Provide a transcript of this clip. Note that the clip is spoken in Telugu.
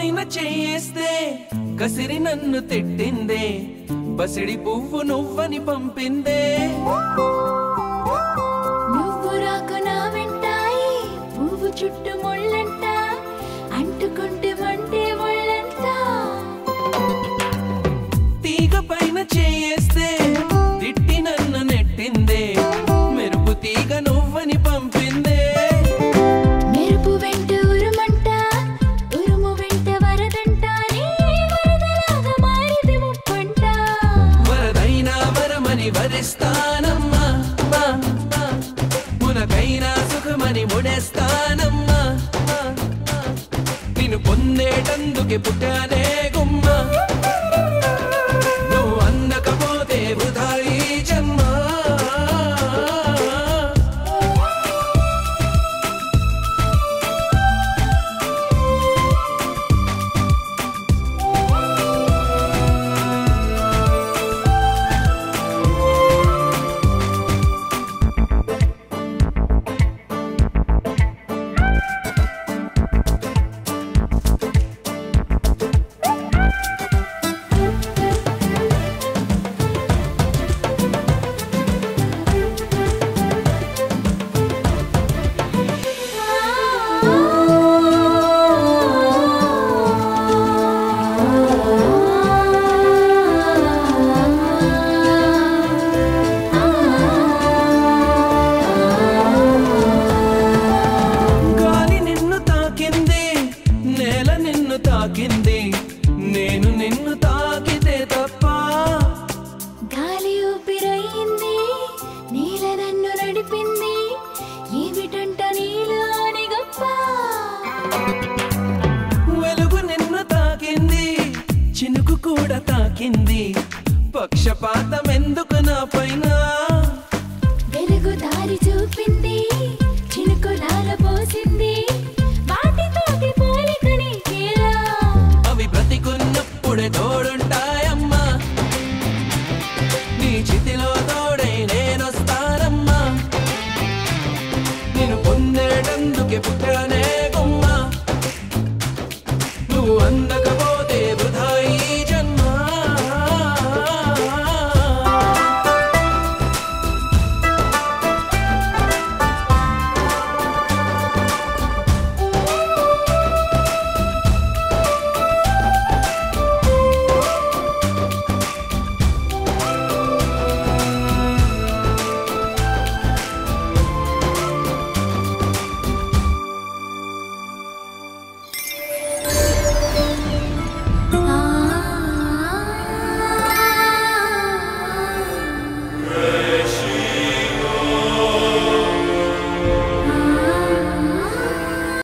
పైన చేయేస్తే కసిరి నన్ను తిట్టిందే బసిడి పువ్వు నువ్వని పంపిందే నువ్వు రాకు నా వెంటాయి పువ్వు చుట్టూ ముళ్ళంట అంటుకుంటే మంటే ముళ్ళంట తీగ పైన చేయేస్తే తిట్టి నన్ను నెట్టిందే మెరుపు తీగ నువ్వని పంపిందే మెరుపు వెంట ఉరుమంట ఉరుము వెంట వరదంట వరదలాగా మారిది ముప్పంట వరదైనా వరమని వరిస్తానమ్మా మునకైనా సుఖమని ముడేస్తానమ్మా నిన్ను పొందేటందుకే పుట్టానే గుమ్మ నువ్వు అందకపోతే వృధా ఈ జన్మ తాకింది నేను నిన్ను తాకితే తప్ప గాలి ఊపిరయింది నీల నన్ను నడిపింది ఏమిటంట నీలోని గొప్ప వెలుగు నిన్ను తాకింది చినుకు కూడా తాకింది పక్షపాతం ఎందుకు నా పైన వెలుగు దారి చూపింది చినుకులాల పోసింది వాటితోటి పోలికని అవి బ్రతికున్నప్పుడే తోడుంటాయమ్మా నీ చితిలో తోడై నేనొస్తానమ్మా నేను పొందేటందుకే పుట్టానే గుమ్మ నువ్వు అందక